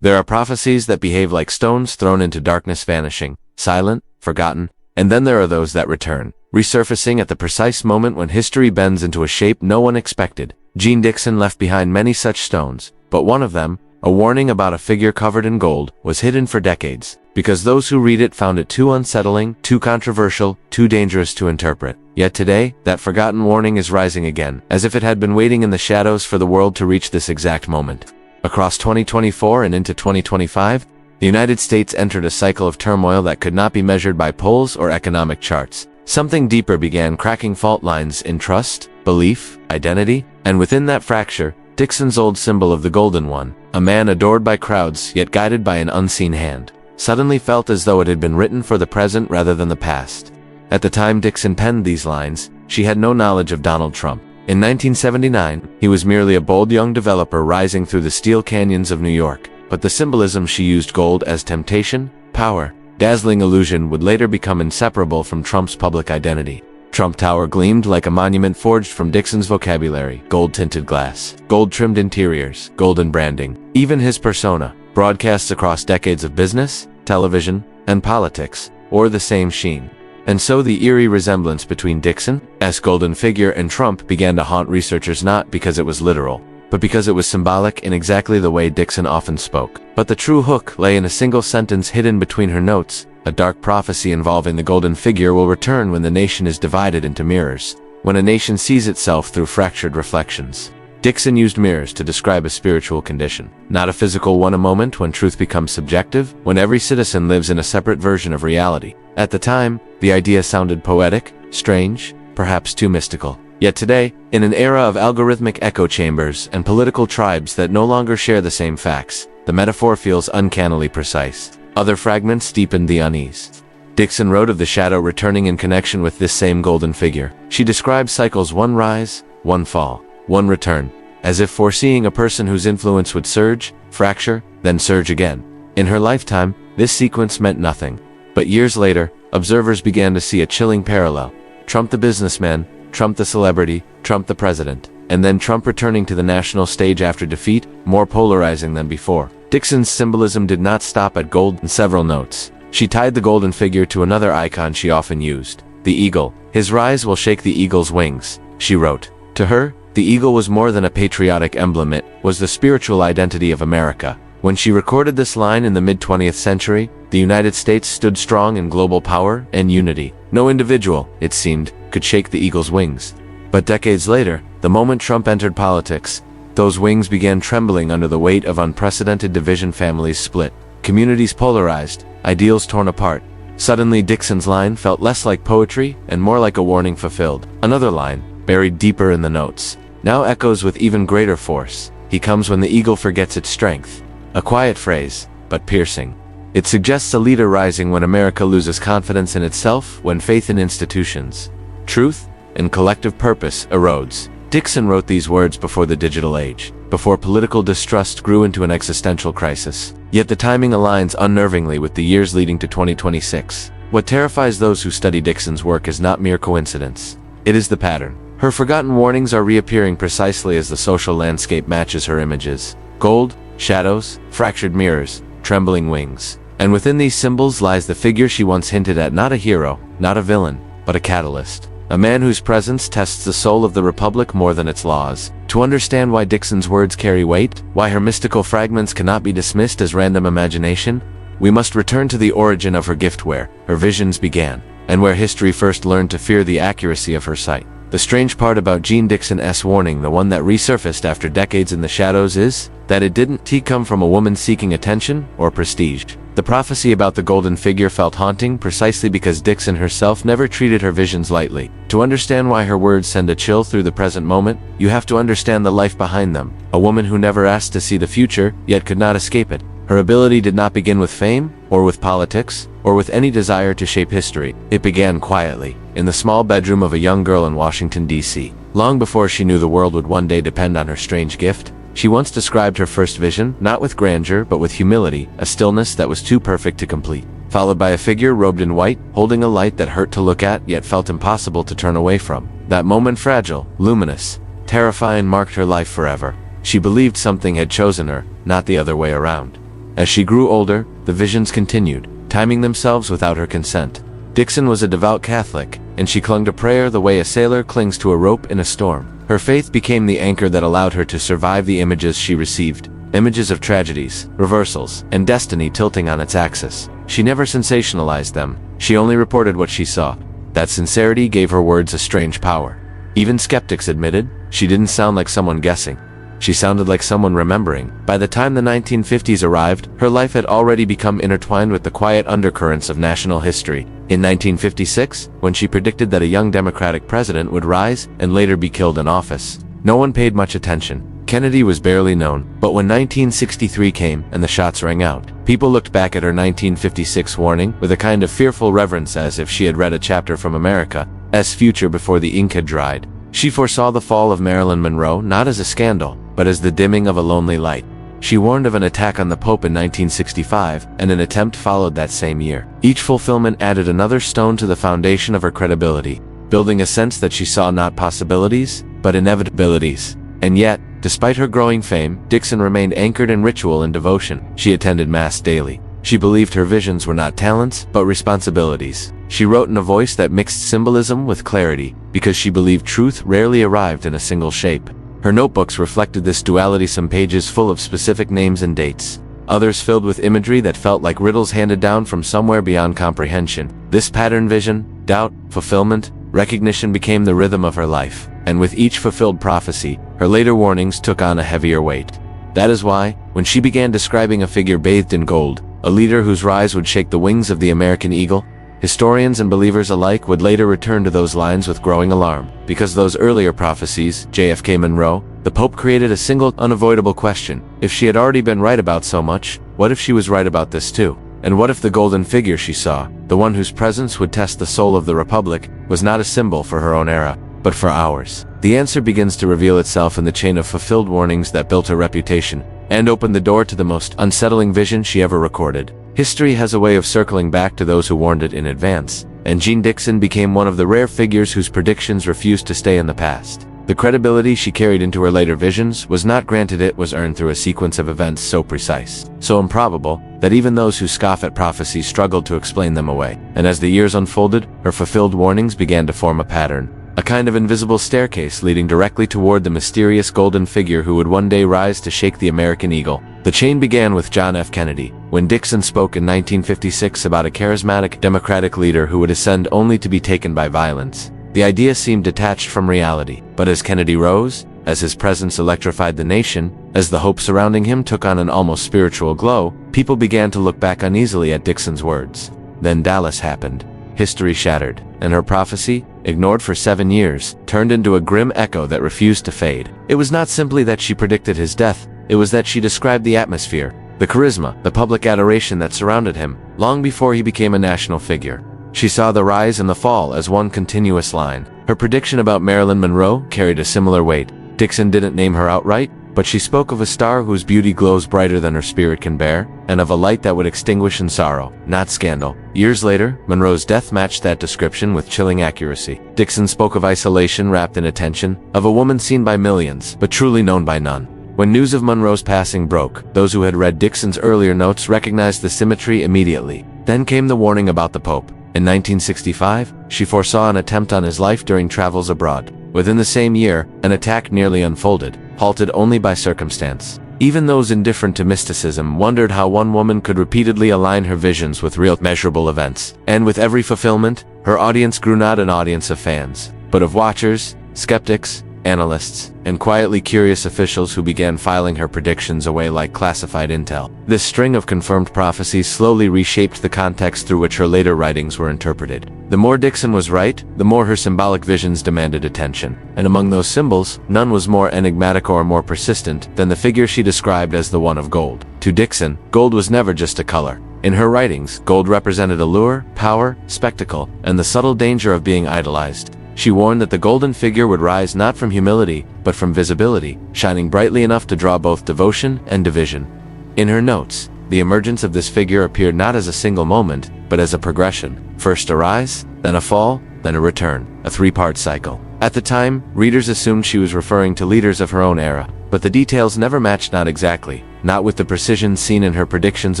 There are prophecies that behave like stones thrown into darkness, vanishing, silent, forgotten, and then there are those that return, resurfacing at the precise moment when history bends into a shape no one expected. Jeane Dixon left behind many such stones, but one of them, a warning about a figure covered in gold, was hidden for decades, because those who read it found it too unsettling, too controversial, too dangerous to interpret. Yet today, that forgotten warning is rising again, as if it had been waiting in the shadows for the world to reach this exact moment. Across 2024 and into 2025, the United States entered a cycle of turmoil that could not be measured by polls or economic charts. Something deeper began cracking fault lines in trust, belief, identity, and within that fracture, Dixon's old symbol of the Golden One, a man adored by crowds yet guided by an unseen hand, suddenly felt as though it had been written for the present rather than the past. At the time Dixon penned these lines, she had no knowledge of Donald Trump. In 1979, he was merely a bold young developer rising through the steel canyons of New York, but the symbolism she used, gold as temptation, power, dazzling illusion, would later become inseparable from Trump's public identity. Trump Tower gleamed like a monument forged from Dixon's vocabulary: gold-tinted glass, gold-trimmed interiors, golden branding. Even his persona, broadcasts across decades of business, television, and politics, wore the same sheen. And so the eerie resemblance between Dixon's golden figure and Trump began to haunt researchers, not because it was literal, but because it was symbolic in exactly the way Dixon often spoke. But the true hook lay in a single sentence hidden between her notes: a dark prophecy involving the golden figure will return when the nation is divided into mirrors, when a nation sees itself through fractured reflections. Dixon used mirrors to describe a spiritual condition, not a physical one, a moment when truth becomes subjective, when every citizen lives in a separate version of reality. At the time, the idea sounded poetic, strange, perhaps too mystical. Yet today, in an era of algorithmic echo chambers and political tribes that no longer share the same facts, the metaphor feels uncannily precise. Other fragments deepened the unease. Dixon wrote of the shadow returning in connection with this same golden figure. She described cycles: one rise, one fall, one return, as if foreseeing a person whose influence would surge, fracture, then surge again. In her lifetime, this sequence meant nothing. But years later, observers began to see a chilling parallel. Trump the businessman, Trump the celebrity, Trump the president, and then Trump returning to the national stage after defeat, more polarizing than before. Dixon's symbolism did not stop at gold and several notes. She tied the golden figure to another icon she often used: the eagle. His rise will shake the eagle's wings, she wrote. To her, the eagle was more than a patriotic emblem, it was the spiritual identity of America. When she recorded this line in the mid-20th century, the United States stood strong in global power and unity. No individual, it seemed, could shake the eagle's wings. But decades later, the moment Trump entered politics, those wings began trembling under the weight of unprecedented division. Families split, communities polarized, ideals torn apart. Suddenly Dixon's line felt less like poetry and more like a warning fulfilled. Another line, buried deeper in the notes, now echoes with even greater force: he comes when the eagle forgets its strength. A quiet phrase, but piercing. It suggests a leader rising when America loses confidence in itself, when faith in institutions, truth, and collective purpose erodes. Dixon wrote these words before the digital age, before political distrust grew into an existential crisis. Yet the timing aligns unnervingly with the years leading to 2026. What terrifies those who study Dixon's work is not mere coincidence. It is the pattern. Her forgotten warnings are reappearing precisely as the social landscape matches her images. Gold, shadows, fractured mirrors, trembling wings. And within these symbols lies the figure she once hinted at: not a hero, not a villain, but a catalyst. A man whose presence tests the soul of the Republic more than its laws. To understand why Dixon's words carry weight, why her mystical fragments cannot be dismissed as random imagination, we must return to the origin of her gift, where her visions began, and where history first learned to fear the accuracy of her sight. The strange part about Jeane Dixon's warning, the one that resurfaced after decades in the shadows, is that it didn't come from a woman seeking attention or prestige. The prophecy about the golden figure felt haunting precisely because Dixon herself never treated her visions lightly. To understand why her words send a chill through the present moment, you have to understand the life behind them. A woman who never asked to see the future, yet could not escape it. Her ability did not begin with fame, or with politics, or with any desire to shape history. It began quietly, in the small bedroom of a young girl in Washington, D.C. Long before she knew the world would one day depend on her strange gift, she once described her first vision, not with grandeur but with humility, a stillness that was too perfect to complete, followed by a figure robed in white, holding a light that hurt to look at yet felt impossible to turn away from. That moment, fragile, luminous, terrifying, marked her life forever. She believed something had chosen her, not the other way around. As she grew older, the visions continued, timing themselves without her consent. Dixon was a devout Catholic, and she clung to prayer the way a sailor clings to a rope in a storm. Her faith became the anchor that allowed her to survive the images she received, images of tragedies, reversals, and destiny tilting on its axis. She never sensationalized them, she only reported what she saw. That sincerity gave her words a strange power. Even skeptics admitted, she didn't sound like someone guessing. She sounded like someone remembering. By the time the 1950s arrived, her life had already become intertwined with the quiet undercurrents of national history. In 1956, when she predicted that a young Democratic president would rise and later be killed in office, no one paid much attention. Kennedy was barely known, but when 1963 came and the shots rang out, people looked back at her 1956 warning with a kind of fearful reverence, as if she had read a chapter from America's future before the ink had dried. She foresaw the fall of Marilyn Monroe not as a scandal, but as the dimming of a lonely light. She warned of an attack on the Pope in 1965, and an attempt followed that same year. Each fulfillment added another stone to the foundation of her credibility, building a sense that she saw not possibilities, but inevitabilities. And yet, despite her growing fame, Dixon remained anchored in ritual and devotion. She attended Mass daily. She believed her visions were not talents, but responsibilities. She wrote in a voice that mixed symbolism with clarity, because she believed truth rarely arrived in a single shape. Her notebooks reflected this duality, some pages full of specific names and dates, others filled with imagery that felt like riddles handed down from somewhere beyond comprehension. This pattern, vision, doubt, fulfillment, recognition became the rhythm of her life, and with each fulfilled prophecy, her later warnings took on a heavier weight. That is why, when she began describing a figure bathed in gold, a leader whose rise would shake the wings of the American eagle, historians and believers alike would later return to those lines with growing alarm. Because those earlier prophecies, JFK, Monroe, the Pope, created a single, unavoidable question. If she had already been right about so much, what if she was right about this too? And what if the golden figure she saw, the one whose presence would test the soul of the Republic, was not a symbol for her own era, but for ours? The answer begins to reveal itself in the chain of fulfilled warnings that built her reputation, and opened the door to the most unsettling vision she ever recorded. History has a way of circling back to those who warned it in advance, and Jeane Dixon became one of the rare figures whose predictions refused to stay in the past. The credibility she carried into her later visions was not granted, it was earned through a sequence of events so precise, so improbable, that even those who scoff at prophecy struggled to explain them away. And as the years unfolded, her fulfilled warnings began to form a pattern, a kind of invisible staircase leading directly toward the mysterious golden figure who would one day rise to shake the American eagle. The chain began with John F. Kennedy, when Dixon spoke in 1956 about a charismatic Democratic leader who would ascend only to be taken by violence. The idea seemed detached from reality, but as Kennedy rose, as his presence electrified the nation, as the hope surrounding him took on an almost spiritual glow, people began to look back uneasily at Dixon's words. Then Dallas happened. History shattered, and her prophecy, ignored for 7 years, turned into a grim echo that refused to fade. It was not simply that she predicted his death, it was that she described the atmosphere, the charisma, the public adoration that surrounded him, long before he became a national figure. She saw the rise and the fall as one continuous line. Her prediction about Marilyn Monroe carried a similar weight. Dixon didn't name her outright, but she spoke of a star whose beauty glows brighter than her spirit can bear, and of a light that would extinguish in sorrow, not scandal. Years later, Monroe's death matched that description with chilling accuracy. Dixon spoke of isolation wrapped in attention, of a woman seen by millions, but truly known by none. When news of Monroe's passing broke, those who had read Dixon's earlier notes recognized the symmetry immediately. Then came the warning about the Pope. In 1965, she foresaw an attempt on his life during travels abroad. Within the same year, an attack nearly unfolded, halted only by circumstance. Even those indifferent to mysticism wondered how one woman could repeatedly align her visions with real, measurable events. And with every fulfillment, her audience grew not an audience of fans, but of watchers, skeptics, analysts, and quietly curious officials who began filing her predictions away like classified intel. This string of confirmed prophecies slowly reshaped the context through which her later writings were interpreted. The more Dixon was right, the more her symbolic visions demanded attention. And among those symbols, none was more enigmatic or more persistent than the figure she described as the one of gold. To Dixon, gold was never just a color. In her writings, gold represented allure, power, spectacle, and the subtle danger of being idolized. She warned that the golden figure would rise not from humility, but from visibility, shining brightly enough to draw both devotion and division. In her notes, the emergence of this figure appeared not as a single moment, but as a progression. First a rise, then a fall, then a return, a three-part cycle. At the time, readers assumed she was referring to leaders of her own era, but the details never matched, not exactly. not with the precision seen in her predictions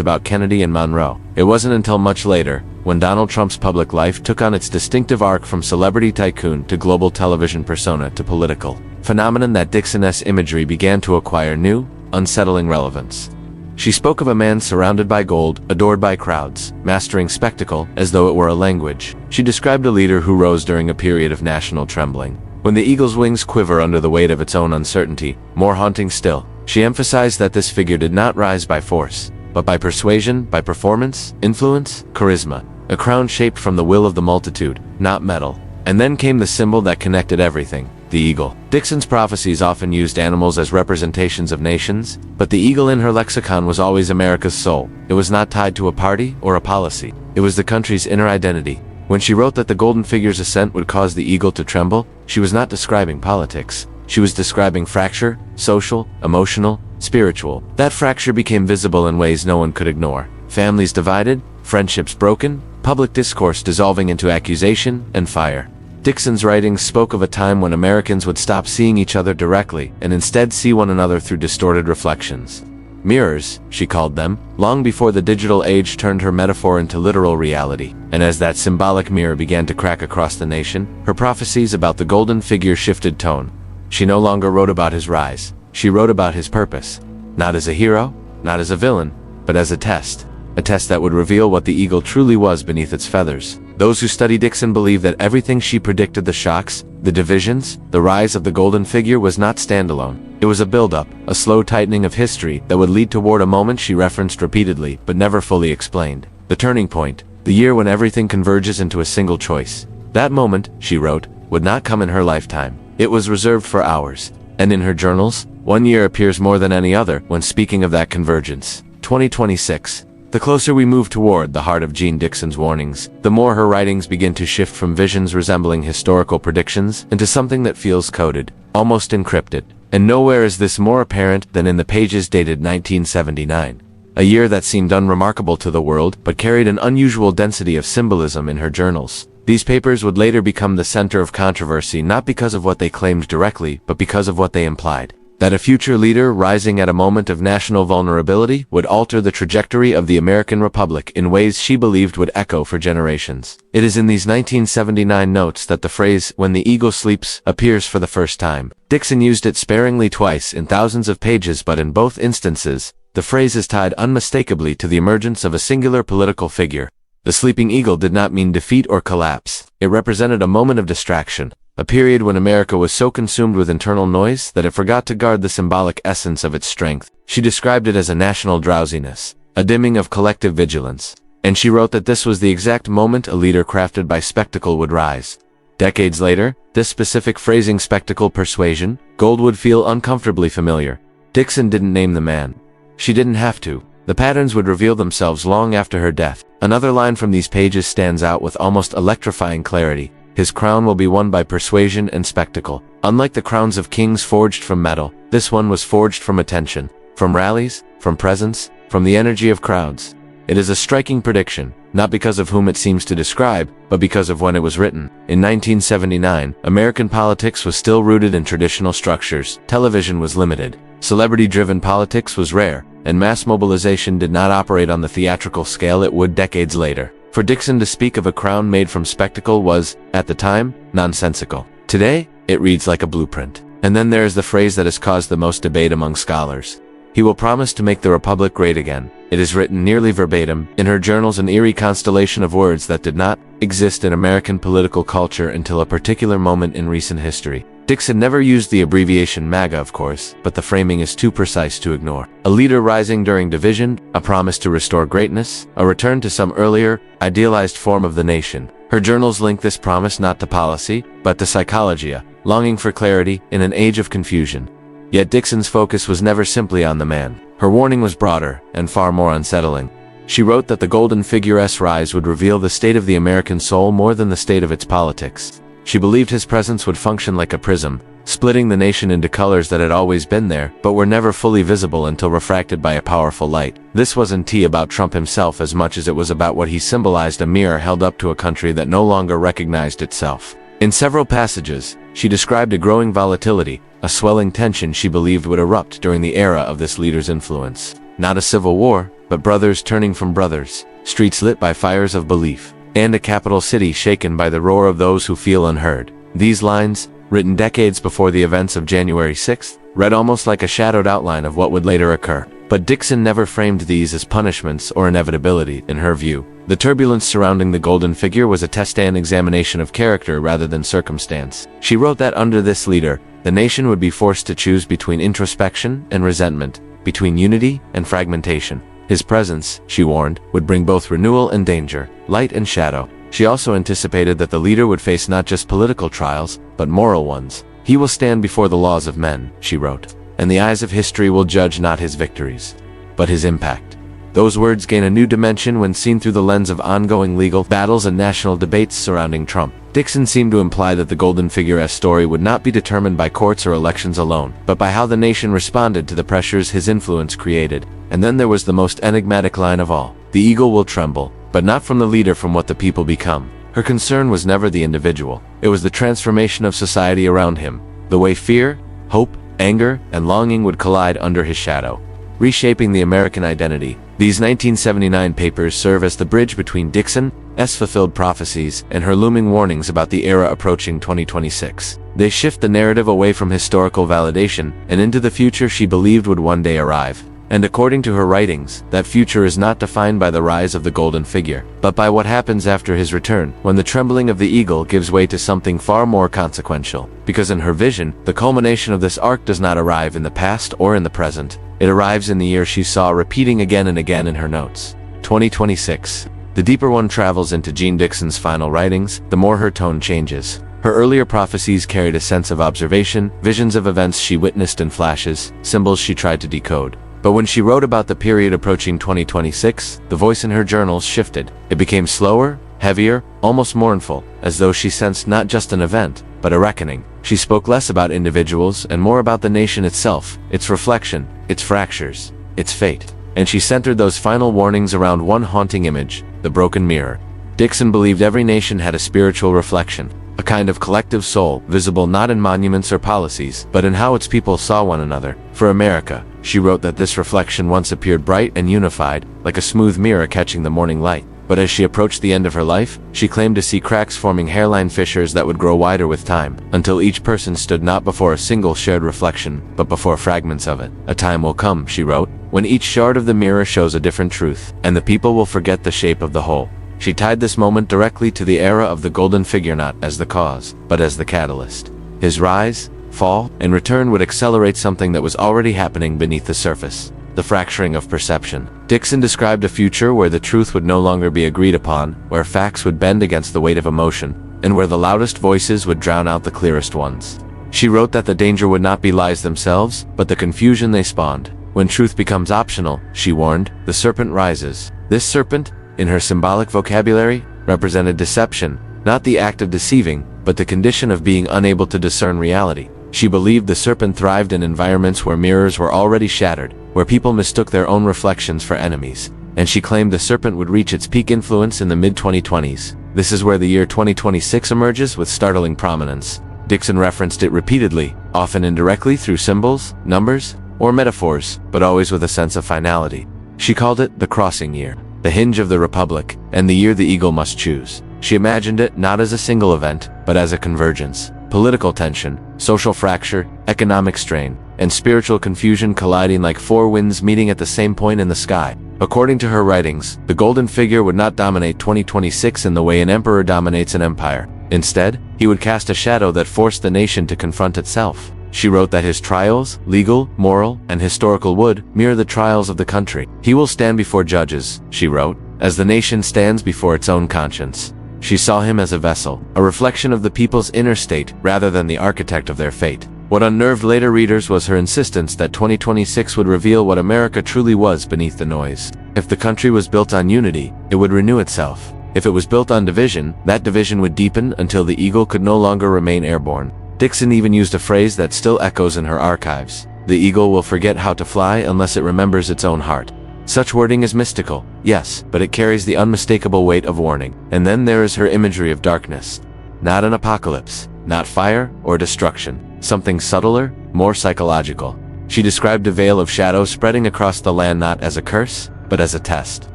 about Kennedy and Monroe. It wasn't until much later, when Donald Trump's public life took on its distinctive arc from celebrity tycoon to global television persona to political phenomenon, that Dixon's imagery began to acquire new, unsettling relevance. She spoke of a man surrounded by gold, adored by crowds, mastering spectacle as though it were a language. She described a leader who rose during a period of national trembling. When the eagle's wings quiver under the weight of its own uncertainty, more haunting still, she emphasized that this figure did not rise by force, but by persuasion, by performance, influence, charisma, a crown shaped from the will of the multitude, not metal. And then came the symbol that connected everything, the eagle. Dixon's prophecies often used animals as representations of nations, but the eagle in her lexicon was always America's soul. It was not tied to a party or a policy. It was the country's inner identity. When she wrote that the golden figure's ascent would cause the eagle to tremble, she was not describing politics. She was describing fracture, social, emotional, spiritual. That fracture became visible in ways no one could ignore. Families divided, friendships broken, public discourse dissolving into accusation and fire. Dixon's writings spoke of a time when Americans would stop seeing each other directly and instead see one another through distorted reflections. Mirrors, she called them, long before the digital age turned her metaphor into literal reality. And as that symbolic mirror began to crack across the nation, her prophecies about the golden figure shifted tone. She no longer wrote about his rise. She wrote about his purpose. Not as a hero, not as a villain, but as a test. A test that would reveal what the eagle truly was beneath its feathers. Those who study Dixon believe that everything she predicted, the shocks, the divisions, the rise of the golden figure, was not standalone. It was a build-up, a slow tightening of history that would lead toward a moment she referenced repeatedly but never fully explained. The turning point, the year when everything converges into a single choice. That moment, she wrote, would not come in her lifetime. It was reserved for ours. And in her journals, one year appears more than any other when speaking of that convergence. 2026. The closer we move toward the heart of Jeane Dixon's warnings, the more her writings begin to shift from visions resembling historical predictions into something that feels coded, almost encrypted. And nowhere is this more apparent than in the pages dated 1979. A year that seemed unremarkable to the world but carried an unusual density of symbolism in her journals. These papers would later become the center of controversy, not because of what they claimed directly, but because of what they implied. That a future leader rising at a moment of national vulnerability would alter the trajectory of the American Republic in ways she believed would echo for generations. It is in these 1979 notes that the phrase, "when the eagle sleeps," appears for the first time. Dixon used it sparingly twice in thousands of pages, but in both instances, the phrase is tied unmistakably to the emergence of a singular political figure. The sleeping eagle did not mean defeat or collapse. It represented a moment of distraction. A period when America was so consumed with internal noise that it forgot to guard the symbolic essence of its strength. She described it as a national drowsiness, a dimming of collective vigilance. And she wrote that this was the exact moment a leader crafted by spectacle would rise. Decades later, this specific phrasing, spectacle, persuasion, gold, would feel uncomfortably familiar. Dixon didn't name the man. She didn't have to. The patterns would reveal themselves long after her death. Another line from these pages stands out with almost electrifying clarity. His crown will be won by persuasion and spectacle. Unlike the crowns of kings forged from metal, this one was forged from attention, from rallies, from presence, from the energy of crowds. It is a striking prediction, not because of whom it seems to describe, but because of when it was written. In 1979, American politics was still rooted in traditional structures. Television was limited. Celebrity-driven politics was rare, and mass mobilization did not operate on the theatrical scale it would decades later. For Dixon to speak of a crown made from spectacle was, at the time, nonsensical. Today, it reads like a blueprint. And then there is the phrase that has caused the most debate among scholars. He will promise to make the Republic great again. It is written nearly verbatim in her journals, an eerie constellation of words that did not exist in American political culture until a particular moment in recent history. Dixon never used the abbreviation MAGA, of course, but the framing is too precise to ignore. A leader rising during division, a promise to restore greatness, a return to some earlier, idealized form of the nation. Her journals link this promise not to policy, but to psychology, a longing for clarity in an age of confusion. Yet Dixon's focus was never simply on the man. Her warning was broader and far more unsettling. She wrote that the golden figure's rise would reveal the state of the American soul more than the state of its politics. She believed his presence would function like a prism, splitting the nation into colors that had always been there, but were never fully visible until refracted by a powerful light. This wasn't about Trump himself as much as it was about what he symbolized, a mirror held up to a country that no longer recognized itself. In several passages, she described a growing volatility, a swelling tension she believed would erupt during the era of this leader's influence. Not a civil war, but brothers turning from brothers, streets lit by fires of belief, and a capital city shaken by the roar of those who feel unheard. These lines, written decades before the events of January 6th, read almost like a shadowed outline of what would later occur. But Dixon never framed these as punishments or inevitability, in her view. The turbulence surrounding the golden figure was a test and examination of character rather than circumstance. She wrote that under this leader, the nation would be forced to choose between introspection and resentment, between unity and fragmentation. His presence, she warned, would bring both renewal and danger, light and shadow. She also anticipated that the leader would face not just political trials, but moral ones. He will stand before the laws of men, she wrote, and the eyes of history will judge not his victories, but his impact. Those words gain a new dimension when seen through the lens of ongoing legal battles and national debates surrounding Trump. Dixon seemed to imply that the golden figure's story would not be determined by courts or elections alone, but by how the nation responded to the pressures his influence created. And then there was the most enigmatic line of all. The eagle will tremble, but not from the leader, from what the people become. Her concern was never the individual. It was the transformation of society around him, the way fear, hope, anger, and longing would collide under his shadow, reshaping the American identity. These 1979 papers serve as the bridge between Dixon's fulfilled prophecies and her looming warnings about the era approaching 2026. They shift the narrative away from historical validation and into the future she believed would one day arrive. And according to her writings, that future is not defined by the rise of the golden figure, but by what happens after his return, when the trembling of the eagle gives way to something far more consequential. Because in her vision, the culmination of this arc does not arrive in the past or in the present. It arrives in the year she saw repeating again and again in her notes. 2026. The deeper one travels into Jeane Dixon's final writings, the more her tone changes. Her earlier prophecies carried a sense of observation, visions of events she witnessed in flashes, symbols she tried to decode. But when she wrote about the period approaching 2026, the voice in her journals shifted. It became slower, heavier, almost mournful, as though she sensed not just an event, but a reckoning. She spoke less about individuals and more about the nation itself, its reflection, its fractures, its fate. And she centered those final warnings around one haunting image, the broken mirror. Dixon believed every nation had a spiritual reflection, a kind of collective soul, visible not in monuments or policies, but in how its people saw one another. For America, she wrote that this reflection once appeared bright and unified, like a smooth mirror catching the morning light. But as she approached the end of her life, she claimed to see cracks forming, hairline fissures that would grow wider with time, until each person stood not before a single shared reflection, but before fragments of it. A time will come, she wrote, when each shard of the mirror shows a different truth, and the people will forget the shape of the whole. She tied this moment directly to the era of the golden figure, not as the cause, but as the catalyst. His rise, fall, and return would accelerate something that was already happening beneath the surface. The fracturing of perception. Dixon described a future where the truth would no longer be agreed upon, where facts would bend against the weight of emotion, and where the loudest voices would drown out the clearest ones. She wrote that the danger would not be lies themselves, but the confusion they spawned. When truth becomes optional, she warned, the serpent rises. This serpent, in her symbolic vocabulary, represented deception, not the act of deceiving, but the condition of being unable to discern reality. She believed the serpent thrived in environments where mirrors were already shattered, where people mistook their own reflections for enemies. And she claimed the serpent would reach its peak influence in the mid-2020s. This is where the year 2026 emerges with startling prominence. Dixon referenced it repeatedly, often indirectly through symbols, numbers, or metaphors, but always with a sense of finality. She called it the crossing year, the hinge of the republic, and the year the eagle must choose. She imagined it not as a single event, but as a convergence. Political tension, social fracture, economic strain, and spiritual confusion colliding like four winds meeting at the same point in the sky. According to her writings, the golden figure would not dominate 2026 in the way an emperor dominates an empire. Instead, he would cast a shadow that forced the nation to confront itself. She wrote that his trials, legal, moral, and historical, would mirror the trials of the country. He will stand before judges, she wrote, as the nation stands before its own conscience. She saw him as a vessel, a reflection of the people's inner state, rather than the architect of their fate. What unnerved later readers was her insistence that 2026 would reveal what America truly was beneath the noise. If the country was built on unity, it would renew itself. If it was built on division, that division would deepen until the eagle could no longer remain airborne. Dixon even used a phrase that still echoes in her archives. The eagle will forget how to fly unless it remembers its own heart. Such wording is mystical, yes, but it carries the unmistakable weight of warning. And then there is her imagery of darkness. not an apocalypse, not fire or destruction, something subtler, more psychological. She described a veil of shadow spreading across the land not as a curse, but as a test.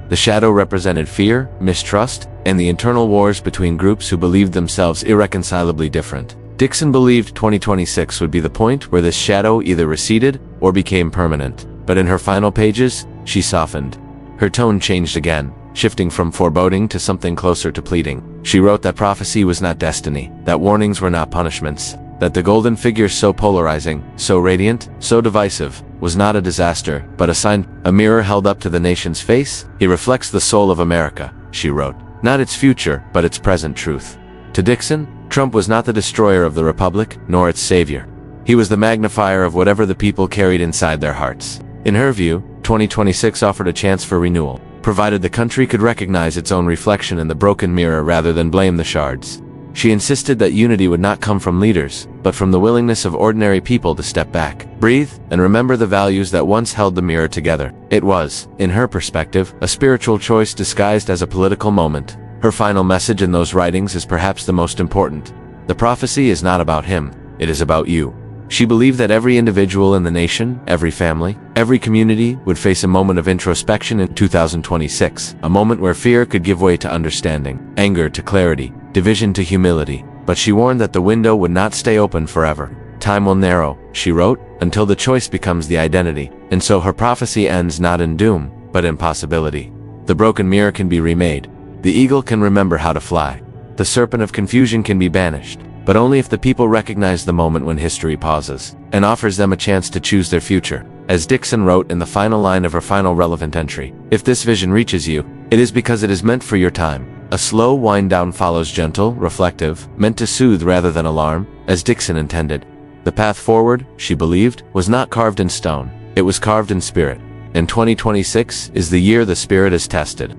The shadow represented fear, mistrust, and the internal wars between groups who believed themselves irreconcilably different. Dixon believed 2026 would be the point where this shadow either receded or became permanent. But in her final pages, she softened. Her tone changed again, shifting from foreboding to something closer to pleading. She wrote that prophecy was not destiny, that warnings were not punishments, that the golden figure so polarizing, so radiant, so divisive, was not a disaster, but a sign, a mirror held up to the nation's face. He reflects the soul of America, she wrote. Not its future, but its present truth. To Dixon, Trump was not the destroyer of the Republic, nor its savior. He was the magnifier of whatever the people carried inside their hearts. In her view, 2026 offered a chance for renewal, provided the country could recognize its own reflection in the broken mirror rather than blame the shards. She insisted that unity would not come from leaders, but from the willingness of ordinary people to step back, breathe, and remember the values that once held the mirror together. It was, in her perspective, a spiritual choice disguised as a political moment. Her final message in those writings is perhaps the most important. The prophecy is not about him, it is about you. She believed that every individual in the nation, every family, every community would face a moment of introspection in 2026, a moment where fear could give way to understanding, anger to clarity, division to humility. But she warned that the window would not stay open forever. Time will narrow, she wrote, until the choice becomes the identity. And so her prophecy ends not in doom, but in possibility. The broken mirror can be remade. The eagle can remember how to fly. The serpent of confusion can be banished, but only if the people recognize the moment when history pauses and offers them a chance to choose their future. As Dixon wrote in the final line of her final relevant entry, if this vision reaches you, it is because it is meant for your time. A slow wind down follows gentle, reflective, meant to soothe rather than alarm, as Dixon intended. The path forward, she believed, was not carved in stone, it was carved in spirit. And 2026 is the year the spirit is tested.